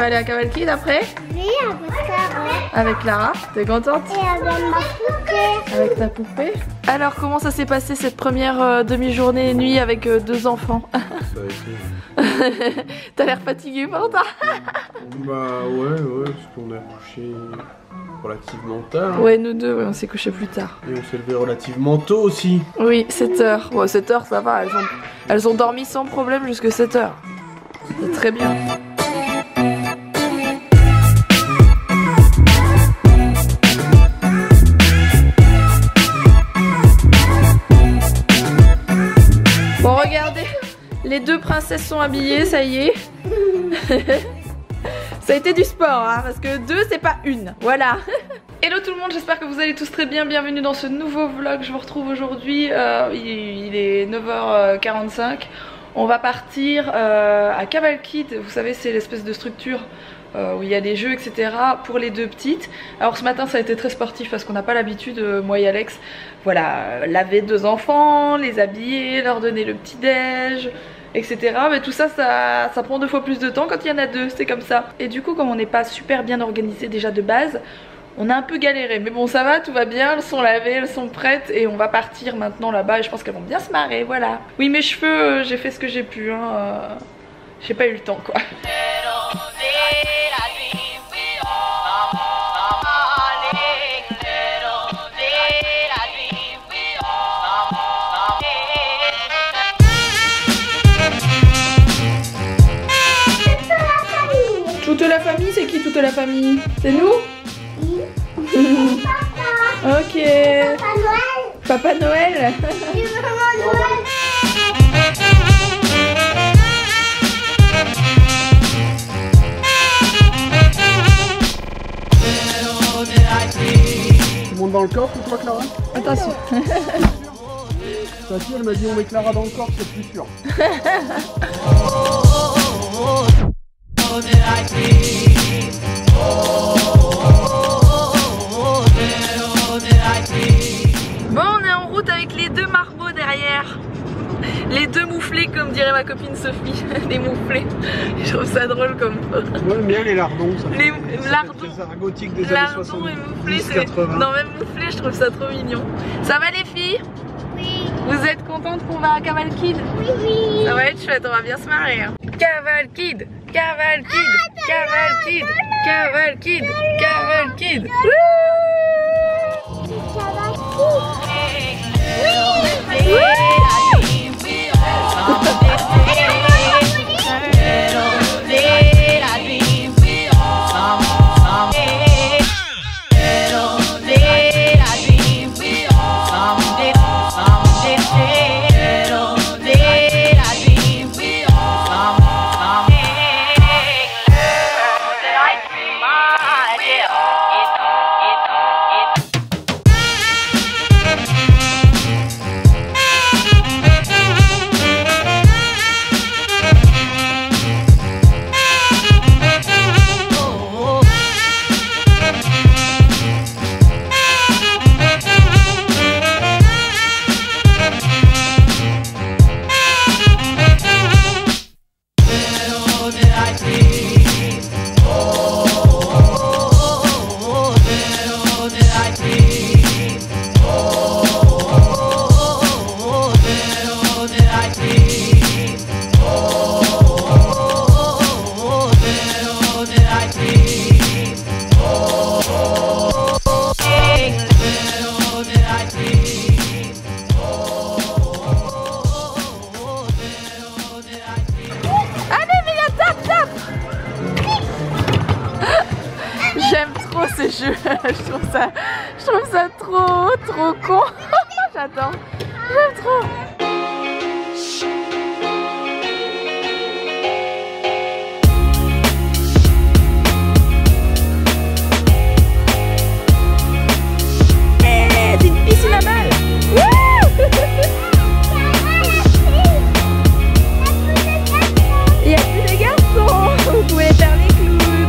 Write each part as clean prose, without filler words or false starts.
aller à Cavalcade après? Oui, avec Clara. Avec Clara, t'es contente? Et avec ma poupée. Avec ta poupée. Alors comment ça s'est passé cette première demi-journée et nuit avec deux enfants? Ça a été... T'as l'air fatigué pourtant. Bah ouais, parce qu'on a couché relativement tard. Ouais, nous deux, ouais, on s'est couché plus tard. Et on s'est levé relativement tôt aussi. Oui, 7 heures. Bon, 7 heures ça va, elles ont dormi sans problème jusque 7 heures. C'est très bien. Bon, regardez, les deux princesses sont habillées, ça y est. Ça a été du sport, hein, parce que deux, c'est pas une. Voilà. Hello tout le monde, j'espère que vous allez tous très bien. Bienvenue dans ce nouveau vlog. Je vous retrouve aujourd'hui. Il est 9h45. On va partir à Cavalcade. Vous savez, c'est l'espèce de structure où il y a des jeux, etc. pour les deux petites. Alors ce matin, ça a été très sportif parce qu'on n'a pas l'habitude, moi et Alex, voilà, laver deux enfants, les habiller, leur donner le petit-déj, etc. Mais tout ça, ça prend 2 fois plus de temps quand il y en a deux, c'est comme ça. Et du coup, comme on n'est pas super bien organisé déjà de base, on a un peu galéré. Mais bon, ça va, tout va bien, elles sont lavées, elles sont prêtes et on va partir maintenant là-bas et je pense qu'elles vont bien se marrer, voilà. Oui, mes cheveux, j'ai fait ce que j'ai pu, hein. J'ai pas eu le temps, quoi. Toute la famille, c'est qui toute la famille? C'est nous? Oui. Ok. Papa Noël. Papa Noël. Oui, Maman Noël. Tu montes dans le coffre ou toi, Clara? Attention. Ta fille, elle m'a dit on met Clara dans le coffre, c'est plus sûr. Bon, on est en route avec les deux marmots derrière. Les deux mouflés, comme dirait ma copine Sophie. Les mouflés. Je trouve ça drôle comme. Moi j'aime bien les lardons. Ça Les fait lardons. très argotique des années Lardons 70, et mouflés, c'est. 80. Non, même mouflés, je trouve ça trop mignon. Ça va les filles? Oui. Vous êtes contentes qu'on va à Cavalcade? Oui. Ça va être chouette, on va bien se marrer. Hein. Cavalcade, Cavalcade, Cavalcade, Cavalcade, Cavalcade. Wouh! J'aime trop ces jeux, je trouve ça trop con. J'adore, j'aime trop. Hey, c'est une piscine à balles. Il n'y a plus de garçons, vous pouvez faire les clowns.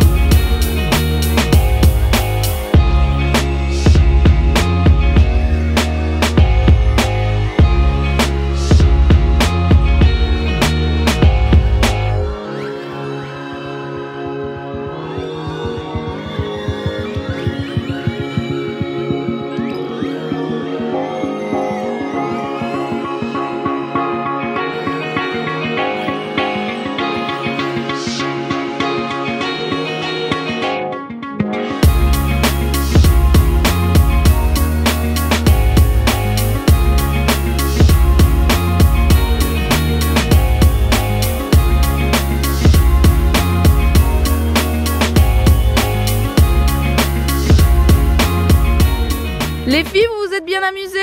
Les filles, vous vous êtes bien amusées?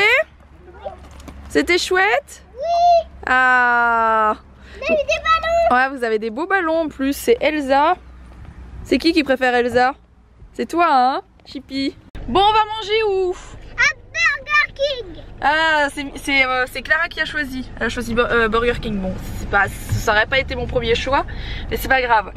C'était chouette? Oui. Ah. On a eu des ballons. Ouais, vous avez des beaux ballons en plus. C'est Elsa. C'est qui préfère Elsa? C'est toi, hein, Chippy? Bon, on va manger où? À Burger King. Ah, c'est Clara qui a choisi. Elle a choisi Burger King. Bon, ça aurait pas été mon premier choix, mais c'est pas grave.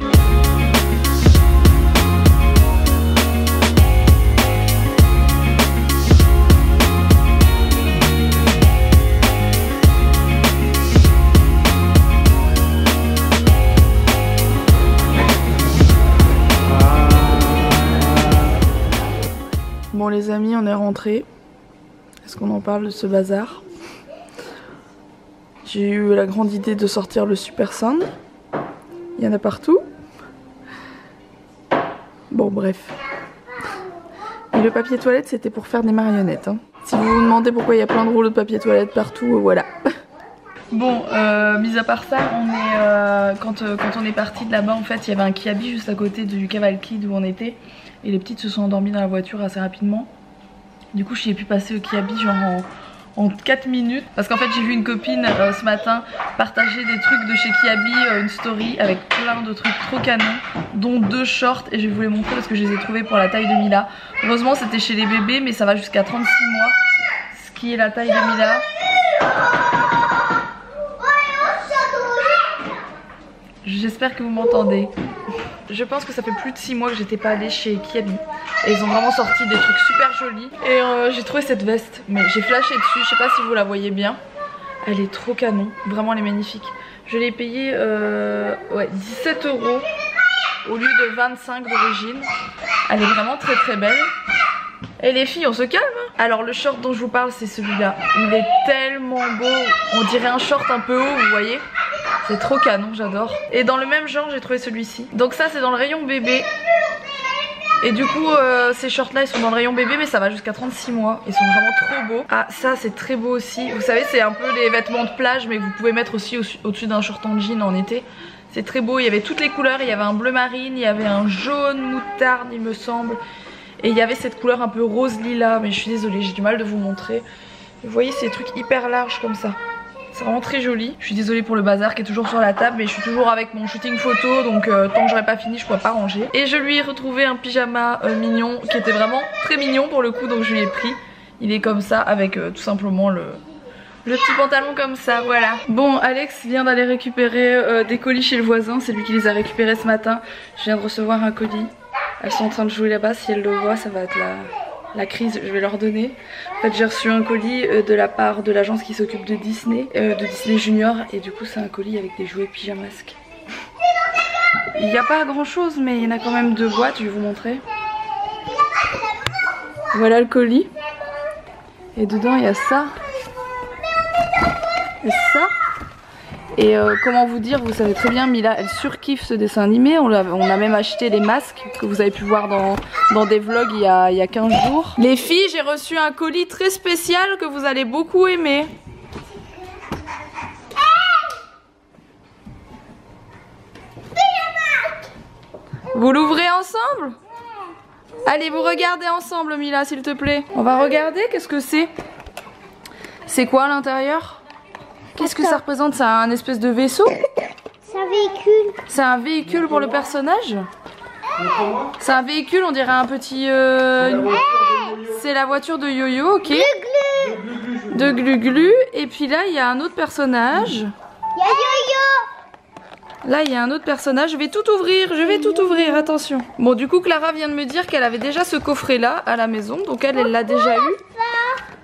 Bon les amis, on est rentrés. Est-ce qu'on en parle de ce bazar? J'ai eu la grande idée de sortir le Super Sound. Il y en a partout. Bon bref. Et le papier toilette c'était pour faire des marionnettes. Hein. Si vous vous demandez pourquoi il y a plein de rouleaux de papier toilette partout, voilà. Bon, mis à part ça, on est, quand on est parti de là-bas, en fait, il y avait un Kiabi juste à côté du Cavalcade où on était. Et les petites se sont endormies dans la voiture assez rapidement. Du coup, j'y ai pu passer au Kiabi genre en 4 minutes. Parce qu'en fait, j'ai vu une copine ce matin partager des trucs de chez Kiabi, une story avec plein de trucs trop canons, dont 2 shorts. Et je vais vous les montrer parce que je les ai trouvés pour la taille de Mila. Heureusement, c'était chez les bébés, mais ça va jusqu'à 36 mois. Ce qui est la taille de Mila. J'espère que vous m'entendez. Je pense que ça fait plus de 6 mois que j'étais pas allée chez Kiabi. Et ils ont vraiment sorti des trucs super jolis. Et j'ai trouvé cette veste. Mais j'ai flashé dessus, je sais pas si vous la voyez bien. Elle est trop canon, vraiment elle est magnifique. Je l'ai payée 17 € au lieu de 25 d'origine. Elle est vraiment très très belle. Et les filles, on se calme. Alors le short dont je vous parle c'est celui-là. Il est tellement beau, on dirait un short un peu haut, vous voyez. C'est trop canon, j'adore. Et dans le même genre j'ai trouvé celui-ci. Donc ça c'est dans le rayon bébé. Et du coup ces shorts là ils sont dans le rayon bébé, mais ça va jusqu'à 36 mois. Ils sont vraiment trop beaux. Ah ça c'est très beau aussi. Vous savez c'est un peu les vêtements de plage, mais vous pouvez mettre aussi au-dessus d'un short en jean en été. C'est très beau, il y avait toutes les couleurs. Il y avait un bleu marine, il y avait un jaune moutarde il me semble. Et il y avait cette couleur un peu rose lilas. Mais je suis désolée, j'ai du mal de vous montrer. Vous voyez ces trucs hyper larges comme ça. C'est vraiment très joli. Je suis désolée pour le bazar qui est toujours sur la table, mais je suis toujours avec mon shooting photo, donc tant que j'aurais pas fini je pourrais pas ranger. Et je lui ai retrouvé un pyjama mignon qui était vraiment très mignon pour le coup, donc je lui ai pris. Il est comme ça avec tout simplement le petit pantalon comme ça, voilà. Bon, Alex vient d'aller récupérer des colis chez le voisin, c'est lui qui les a récupérés ce matin. Je viens de recevoir un colis. Elles sont en train de jouer là-bas, si elles le voient ça va être la crise, je vais leur donner. En fait j'ai reçu un colis de la part de l'agence qui s'occupe de Disney Junior, et du coup c'est un colis avec des jouets pyjamasques. Il n'y a pas grand chose mais il y en a quand même 2 boîtes, je vais vous montrer. Voilà le colis. Et dedans il y a ça. Et ça. Et comment vous dire, vous savez très bien, Mila elle surkiffe ce dessin animé. On a même acheté les masques que vous avez pu voir dans des vlogs il y a 15 jours. Les filles, j'ai reçu un colis très spécial que vous allez beaucoup aimer. Vous l'ouvrez ensemble? Allez, vous regardez ensemble Mila s'il te plaît. On va regarder, qu'est-ce que c'est? C'est quoi à l'intérieur? Qu'est-ce que ça représente? C'est un espèce de vaisseau? C'est un véhicule. C'est un véhicule pour le personnage? C'est un véhicule, on dirait un petit... C'est la voiture de Yo-Yo, ok. De Glu-Glu. Et puis là, il y a un autre personnage. Il y a Yo-Yo. Là, il y a un autre personnage. Je vais tout ouvrir, attention. Bon, du coup, Clara vient de me dire qu'elle avait déjà ce coffret-là à la maison. Donc elle l'a déjà eu.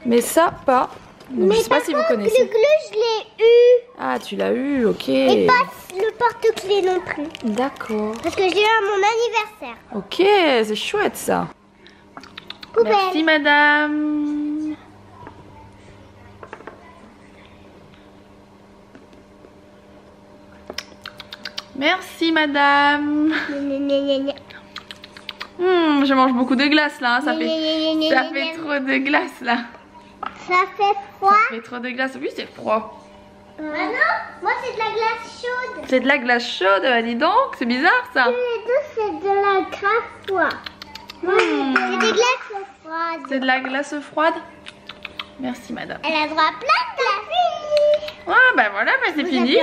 Mais ça, pas. Donc, je sais pas si vous connaissez. Glu-Glu, je l'ai eu. Ah, tu l'as eu, ok. Et pas le porte-clés non plus. D'accord. Parce que j'ai eu à mon anniversaire. Ok, c'est chouette ça. Poubelle. Merci madame. Merci madame. Je mange beaucoup de glace là, hein. Ça fait trop de glace là. Ça fait froid. Ça fait trop de glace, oui c'est froid. Ah non, moi c'est de la glace chaude. C'est de la glace chaude, bah dis donc, c'est bizarre ça. Les deux c'est de la glace froide. C'est des glaces froide. C'est de la glace froide? Merci madame. Elle a droit à plein de glace. Ah bah voilà, bah c'est fini.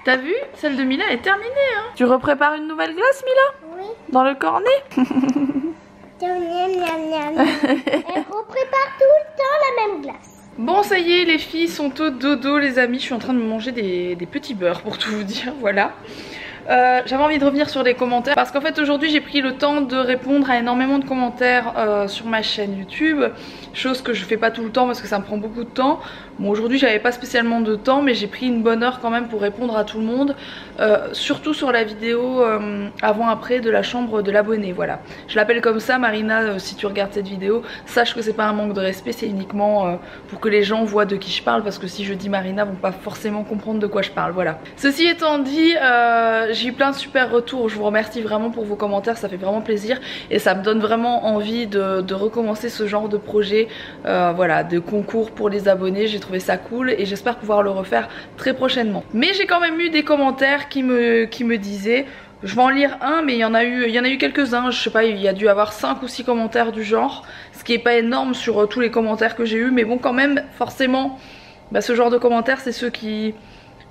T'as vu? Celle de Mila est terminée. Hein. Tu reprépares une nouvelle glace, Mila? Oui. Dans le cornet? Elle reprépare tout le temps la même glace. Bon, ça y est, les filles sont au dodo, les amis. Je suis en train de me manger des petits beurres pour tout vous dire, voilà. J'avais envie de revenir sur les commentaires parce qu'en fait aujourd'hui j'ai pris le temps de répondre à énormément de commentaires sur ma chaîne YouTube, chose que je fais pas tout le temps parce que ça me prend beaucoup de temps. Bon, aujourd'hui j'avais pas spécialement de temps, mais j'ai pris une bonne heure quand même pour répondre à tout le monde, surtout sur la vidéo avant-après de la chambre de l'abonné. Voilà, je l'appelle comme ça. Marina, si tu regardes cette vidéo, sache que c'est pas un manque de respect, c'est uniquement pour que les gens voient de qui je parle, parce que si je dis Marina, vont pas forcément comprendre de quoi je parle. Voilà, ceci étant dit, j'ai eu plein de super retours. Je vous remercie vraiment pour vos commentaires, ça fait vraiment plaisir et ça me donne vraiment envie de recommencer ce genre de projet, voilà, de concours pour les abonnés. J'ai trouvé ça cool et j'espère pouvoir le refaire très prochainement. Mais j'ai quand même eu des commentaires qui me disaient, je vais en lire un, mais il y en a eu quelques-uns, je sais pas, il y a dû avoir 5 ou 6 commentaires du genre, ce qui est pas énorme sur tous les commentaires que j'ai eu, mais bon, quand même, forcément, bah, ce genre de commentaires, c'est ceux qui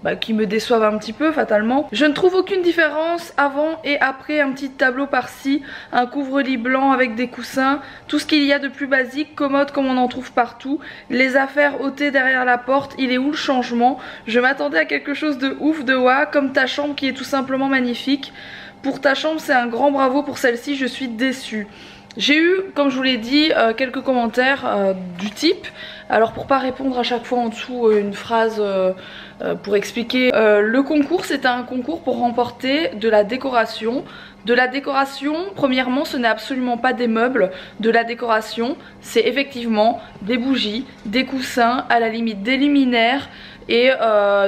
me déçoivent un petit peu fatalement. Je ne trouve aucune différence avant et après un petit tableau par-ci, un couvre-lit blanc avec des coussins, tout ce qu'il y a de plus basique, commode comme on en trouve partout, les affaires ôtées derrière la porte, il est où le changement? Je m'attendais à quelque chose de ouf, de wa, comme ta chambre qui est tout simplement magnifique. Pour ta chambre, c'est un grand bravo, pour celle-ci je suis déçue. J'ai eu, comme je vous l'ai dit, quelques commentaires du type, alors pour pas répondre à chaque fois en dessous une phrase pour expliquer, le concours c'était un concours pour remporter de la décoration. De la décoration, premièrement, ce n'est absolument pas des meubles. De la décoration, c'est effectivement des bougies, des coussins, à la limite des luminaires et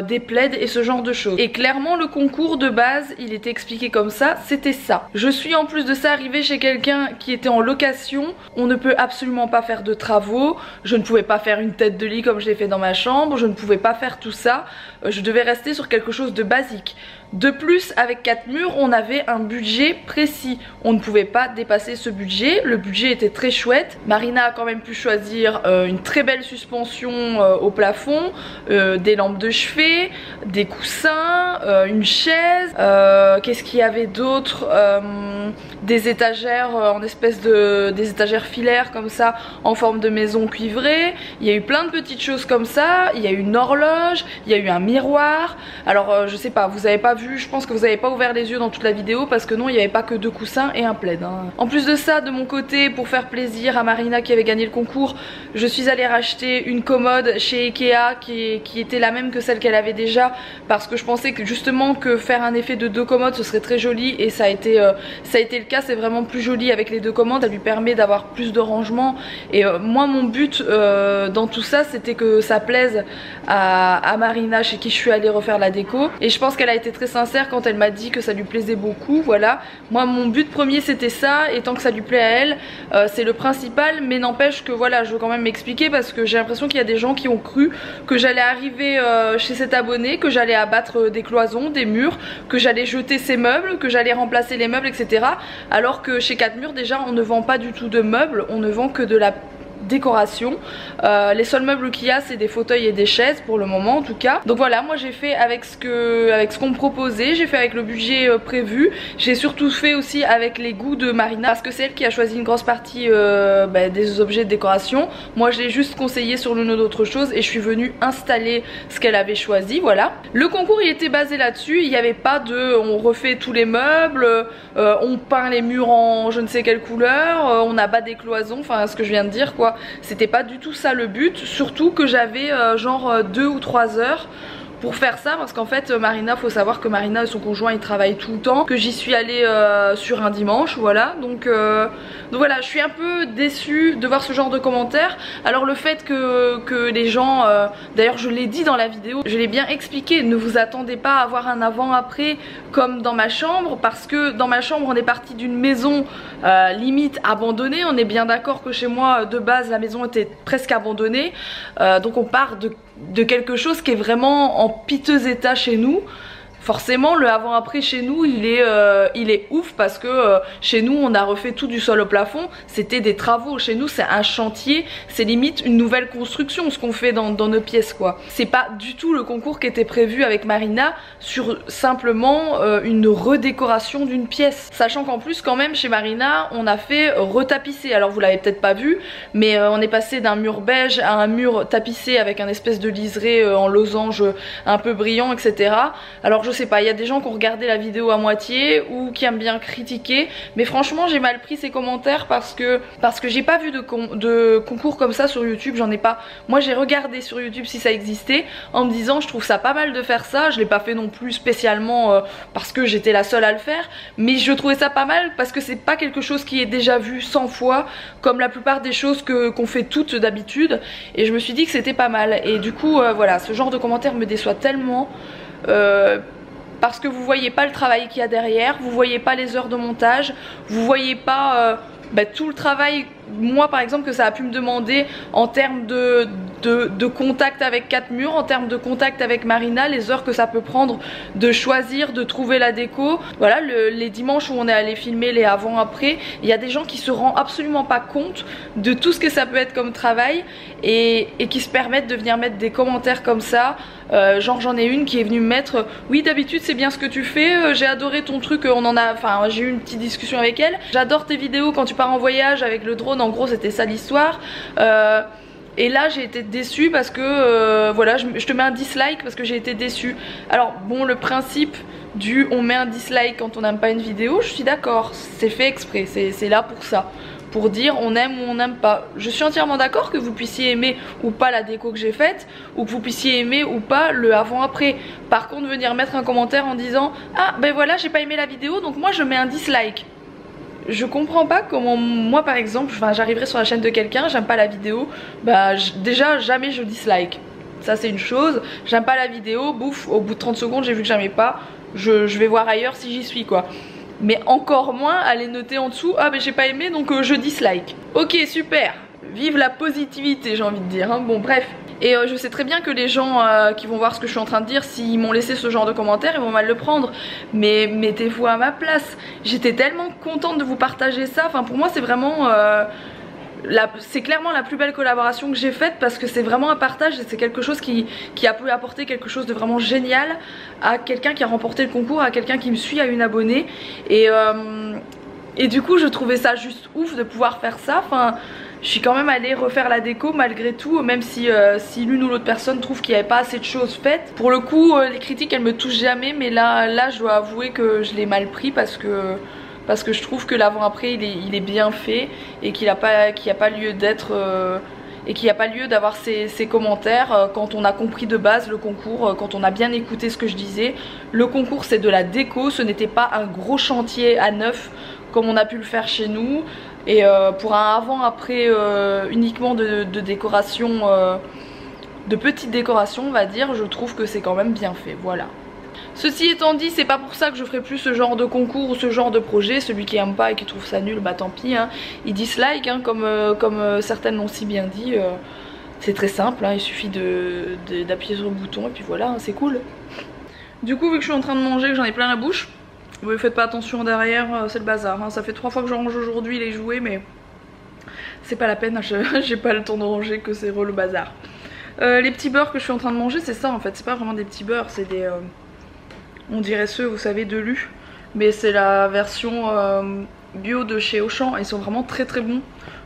des plaids et ce genre de choses. Et clairement le concours de base il était expliqué comme ça, c'était ça. Je suis en plus de ça arrivée chez quelqu'un qui était en location, on ne peut absolument pas faire de travaux, je ne pouvais pas faire une tête de lit comme je l'ai fait dans ma chambre, je ne pouvais pas faire tout ça, je devais rester sur quelque chose de basique. De plus, avec 4 murs, on avait un budget précis. On ne pouvait pas dépasser ce budget. Le budget était très chouette. Marina a quand même pu choisir une très belle suspension au plafond, des lampes de chevet, des coussins, une chaise. Qu'est-ce qu'il y avait d'autre? Des étagères en espèce de... des étagères filaires comme ça, en forme de maison cuivrée. Il y a eu plein de petites choses comme ça. Il y a eu une horloge, il y a eu un miroir. Alors je sais pas, vous avez pas vu, je pense que vous n'avez pas ouvert les yeux dans toute la vidéo parce que non, il n'y avait pas que 2 coussins et un plaid. Hein. En plus de ça, de mon côté, pour faire plaisir à Marina qui avait gagné le concours, je suis allée racheter une commode chez Ikea qui était la même que celle qu'elle avait déjà, parce que je pensais que justement que faire un effet de 2 commodes ce serait très joli, et ça a été le cas. C'est vraiment plus joli avec les 2 commodes, ça lui permet d'avoir plus de rangement. Et moi mon but dans tout ça, c'était que ça plaise à Marina chez qui je suis allée refaire la déco, et je pense qu'elle a été très sincère quand elle m'a dit que ça lui plaisait beaucoup. Voilà, moi mon but premier c'était ça, et tant que ça lui plaît à elle, c'est le principal. Mais n'empêche que voilà, je veux quand même m'expliquer parce que j'ai l'impression qu'il y a des gens qui ont cru que j'allais arriver chez cet abonné, que j'allais abattre des cloisons, des murs, que j'allais jeter ses meubles, que j'allais remplacer les meubles, etc. Alors que chez 4 murs déjà on ne vend pas du tout de meubles, on ne vend que de la décoration. Les seuls meubles qu'il y a c'est des fauteuils et des chaises pour le moment en tout cas. Donc voilà, moi j'ai fait avec ce qu'on me proposait, j'ai fait avec le budget prévu, j'ai surtout fait aussi avec les goûts de Marina parce que c'est elle qui a choisi une grosse partie des objets de décoration. Moi je l'ai juste conseillé sur l'une ou l'autre chose et je suis venue installer ce qu'elle avait choisi. Voilà, le concours il était basé là-dessus, il n'y avait pas de on refait tous les meubles, on peint les murs en je ne sais quelle couleur, on abat des cloisons, enfin ce que je viens de dire quoi. C'était pas du tout ça le but, surtout que j'avais genre 2 ou 3 heures pour faire ça, parce qu'en fait Marina, faut savoir que Marina et son conjoint ils travaillent tout le temps, que j'y suis allée sur un dimanche, voilà. Donc voilà, je suis un peu déçue de voir ce genre de commentaires. Alors le fait que les gens, d'ailleurs je l'ai dit dans la vidéo, je l'ai bien expliqué, ne vous attendez pas à avoir un avant-après comme dans ma chambre, parce que dans ma chambre on est parti d'une maison limite abandonnée. On est bien d'accord que chez moi de base la maison était presque abandonnée, donc on part de quelque chose qui est vraiment en piteux état chez nous. forcément le avant-après chez nous il est ouf parce que chez nous on a refait tout du sol au plafond, c'était des travaux, chez nous c'est un chantier, c'est limite une nouvelle construction ce qu'on fait dans nos pièces quoi. C'est pas du tout le concours qui était prévu avec Marina sur simplement une redécoration d'une pièce, sachant qu'en plus quand même chez Marina on a fait retapisser, alors vous l'avez peut-être pas vu mais on est passé d'un mur beige à un mur tapissé avec un espèce de liseré en losange un peu brillant etc. Alors je sais pas, il y a des gens qui ont regardé la vidéo à moitié ou qui aiment bien critiquer, mais franchement j'ai mal pris ces commentaires parce que j'ai pas vu de concours comme ça sur YouTube, j'en ai pas. Moi j'ai regardé sur YouTube si ça existait en me disant je trouve ça pas mal de faire ça, je l'ai pas fait non plus spécialement parce que j'étais la seule à le faire, mais je trouvais ça pas mal parce que c'est pas quelque chose qui est déjà vu 100 fois comme la plupart des choses qu'on fait toutes d'habitude, et je me suis dit que c'était pas mal. Et du coup voilà, ce genre de commentaires me déçoit tellement parce que vous voyez pas le travail qu'il y a derrière, vous voyez pas les heures de montage, vous voyez pas tout le travail, moi par exemple, que ça a pu me demander en termes de contact avec 4 murs, en termes de contact avec Marina, les heures que ça peut prendre de choisir, de trouver la déco. Voilà, les dimanches où on est allé filmer les avant-après, il y a des gens qui se rendent absolument pas compte de tout ce que ça peut être comme travail et qui se permettent de venir mettre des commentaires comme ça. Genre j'en ai une qui est venue me mettre oui d'habitude c'est bien ce que tu fais, j'ai adoré ton truc, j'ai eu une petite discussion avec elle, j'adore tes vidéos quand tu pars en voyage avec le drone, en gros c'était ça l'histoire. Et là j'ai été déçue parce que voilà, je te mets un dislike parce que j'ai été déçue. Alors bon, le principe du on met un dislike quand on n'aime pas une vidéo, je suis d'accord, c'est fait exprès, c'est là pour ça, pour dire on aime ou on n'aime pas. Je suis entièrement d'accord que vous puissiez aimer ou pas la déco que j'ai faite, ou que vous puissiez aimer ou pas le avant-après. Par contre venir mettre un commentaire en disant ah ben voilà j'ai pas aimé la vidéo donc moi je mets un dislike, je comprends pas comment moi par exemple, j'arriverai sur la chaîne de quelqu'un, j'aime pas la vidéo, déjà jamais je dislike. Ça c'est une chose, j'aime pas la vidéo, bouf, au bout de 30 secondes j'ai vu que j'aimais pas, je vais voir ailleurs si j'y suis quoi. Mais encore moins aller noter en dessous ah mais j'ai pas aimé donc je dislike. Ok super, vive la positivité j'ai envie de dire hein. Bon bref. Et je sais très bien que les gens qui vont voir ce que je suis en train de dire, s'ils m'ont laissé ce genre de commentaires, ils vont mal le prendre. Mais mettez-vous à ma place. J'étais tellement contente de vous partager ça. Enfin pour moi c'est vraiment... c'est clairement la plus belle collaboration que j'ai faite parce que c'est vraiment un partage et c'est quelque chose qui a pu apporter quelque chose de vraiment génial à quelqu'un qui a remporté le concours, à quelqu'un qui me suit, à une abonnée. Et du coup je trouvais ça juste ouf de pouvoir faire ça. Enfin, je suis quand même allée refaire la déco malgré tout, même si l'une ou l'autre personne trouve qu'il n'y avait pas assez de choses faites. Pour le coup les critiques elles me touchent jamais, mais là je dois avouer que je l'ai mal pris parce que je trouve que l'avant-après il est bien fait et qu'il n'y a pas lieu d'être et qu'il n'y a pas lieu d'avoir ces commentaires quand on a compris de base le concours, quand on a bien écouté ce que je disais. Le concours c'est de la déco, ce n'était pas un gros chantier à neuf comme on a pu le faire chez nous. Et pour un avant-après uniquement de décoration, de petite décoration on va dire, je trouve que c'est quand même bien fait, voilà. Ceci étant dit, c'est pas pour ça que je ferai plus ce genre de concours ou ce genre de projet. Celui qui aime pas et qui trouve ça nul, bah tant pis hein. Il dislike hein, comme certaines l'ont si bien dit. C'est très simple hein, il suffit d'appuyer sur le bouton et puis voilà hein, c'est cool. Du coup vu que je suis en train de manger, que j'en ai plein la bouche, vous faites pas attention derrière, c'est le bazar hein. Ça fait 3 fois que je range aujourd'hui les jouets, mais c'est pas la peine, j'ai pas le temps de ranger, que c'est le bazar. Les petits beurres que je suis en train de manger, c'est ça en fait, c'est pas vraiment des petits beurres, c'est des... on dirait ceux, vous savez, de Lu, mais c'est la version bio de chez Auchan, ils sont vraiment très très bons.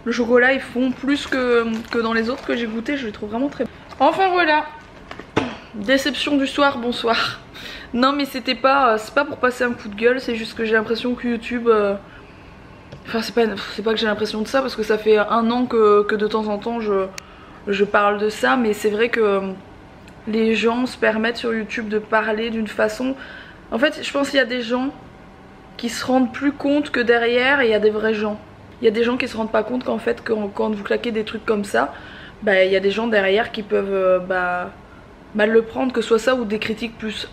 Le chocolat ils font plus que dans les autres que j'ai goûté, je les trouve vraiment très bons. Enfin voilà, déception du soir, bonsoir. Non mais c'est pas pour passer un coup de gueule, c'est juste que j'ai l'impression que YouTube... Enfin c'est pas que j'ai l'impression de ça parce que ça fait 1 an que de temps en temps je parle de ça, mais c'est vrai que les gens se permettent sur YouTube de parler d'une façon... En fait je pense qu'il y a des gens qui se rendent plus compte que derrière, il y a des vrais gens. Il y a des gens qui se rendent pas compte qu'en fait quand vous claquez des trucs comme ça, bah il y a des gens derrière qui peuvent mal le prendre, que ce soit ça ou des critiques plus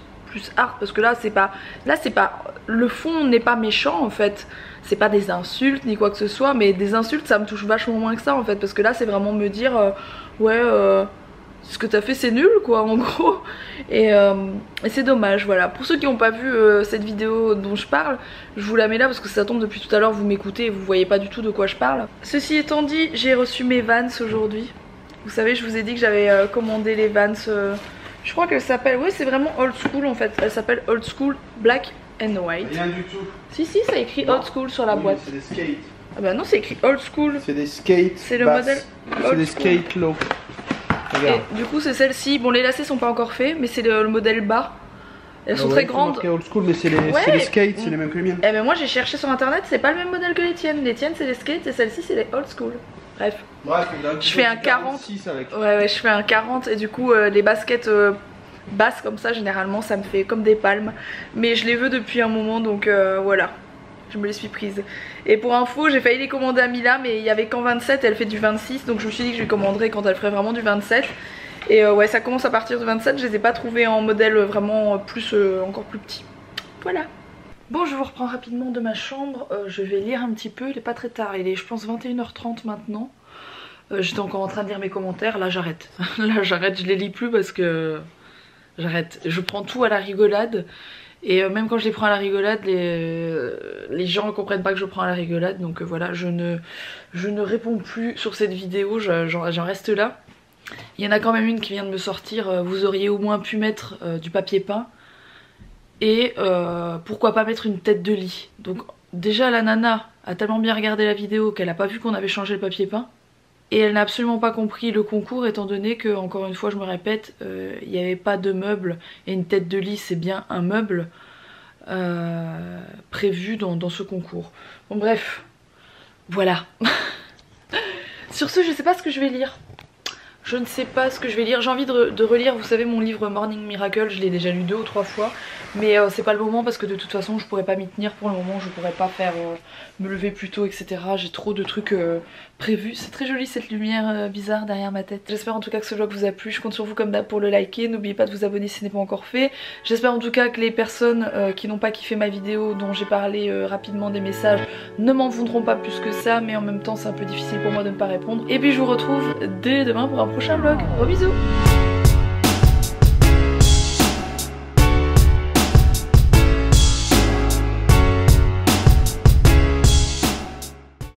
hard, parce que là c'est pas le fond n'est pas méchant en fait, c'est pas des insultes ni quoi que ce soit, mais des insultes ça me touche vachement moins que ça en fait, parce que là c'est vraiment me dire ce que t'as fait c'est nul quoi en gros. Et c'est dommage, voilà. Pour ceux qui n'ont pas vu cette vidéo dont je parle, je vous la mets là parce que ça tombe depuis tout à l'heure, vous m'écoutez et vous voyez pas du tout de quoi je parle. Ceci étant dit, j'ai reçu mes Vans aujourd'hui. Vous savez, je vous ai dit que j'avais commandé les Vans, je crois qu'elle s'appelle, oui c'est vraiment old school en fait. Elle s'appelle Old School Black and White. Rien du tout. Si ça écrit Old School sur la boîte. C'est des skates. Ah bah non, c'est écrit Old School. C'est des skates. C'est le basses. modèle C'est Old des School. skates low. Regarde. Et du coup c'est celle-ci, bon les lacets sont pas encore faits mais c'est le modèle bas. Elles sont très grandes. C'est old school mais c'est les skates, c'est les mêmes que les miennes. Eh ben moi j'ai cherché sur internet, c'est pas le même modèle que les tiennes. Les tiennes c'est les skates et celle-ci c'est les old school. Bref. Je fais un 40. Avec. Ouais je fais un 40 et du coup les baskets basses comme ça généralement ça me fait comme des palmes. Mais je les veux depuis un moment donc voilà. Je me les suis prises. Et pour info, j'ai failli les commander à Mila, mais il y avait qu'en 27, elle fait du 26, donc je me suis dit que je les commanderais quand elle ferait vraiment du 27. Et ouais, ça commence à partir du 27, je les ai pas trouvées en modèle vraiment plus, encore plus petit. Voilà. Bon, je vous reprends rapidement de ma chambre, je vais lire un petit peu, il est pas très tard, il est je pense 21h30 maintenant. J'étais encore en train de lire mes commentaires, là j'arrête. Là j'arrête, je les lis plus parce que j'arrête. Je prends tout à la rigolade. Et même quand je les prends à la rigolade, les gens ne comprennent pas que je prends à la rigolade. Donc voilà, je ne réponds plus sur cette vidéo, j'en reste là. Il y en a quand même une qui vient de me sortir, vous auriez au moins pu mettre du papier peint. Et pourquoi pas mettre une tête de lit. Donc déjà la nana a tellement bien regardé la vidéo qu'elle n'a pas vu qu'on avait changé le papier peint. Et elle n'a absolument pas compris le concours étant donné que, encore une fois je me répète, il n'y avait pas de meuble et une tête de lit c'est bien un meuble prévu dans ce concours. Bon bref, voilà. Sur ce je sais pas ce que je vais lire. Je ne sais pas ce que je vais lire, j'ai envie de relire, vous savez mon livre Morning Miracle, je l'ai déjà lu 2 ou 3 fois. Mais c'est pas le moment parce que de toute façon je pourrais pas m'y tenir pour le moment, je pourrais pas faire me lever plus tôt etc. J'ai trop de trucs prévus. C'est très joli cette lumière bizarre derrière ma tête. J'espère en tout cas que ce vlog vous a plu, je compte sur vous comme d'hab pour le liker. N'oubliez pas de vous abonner si ce n'est pas encore fait. J'espère en tout cas que les personnes qui n'ont pas kiffé ma vidéo dont j'ai parlé rapidement des messages ne m'en voudront pas plus que ça. Mais en même temps c'est un peu difficile pour moi de ne pas répondre. Et puis je vous retrouve dès demain pour un prochain vlog. Gros bisous.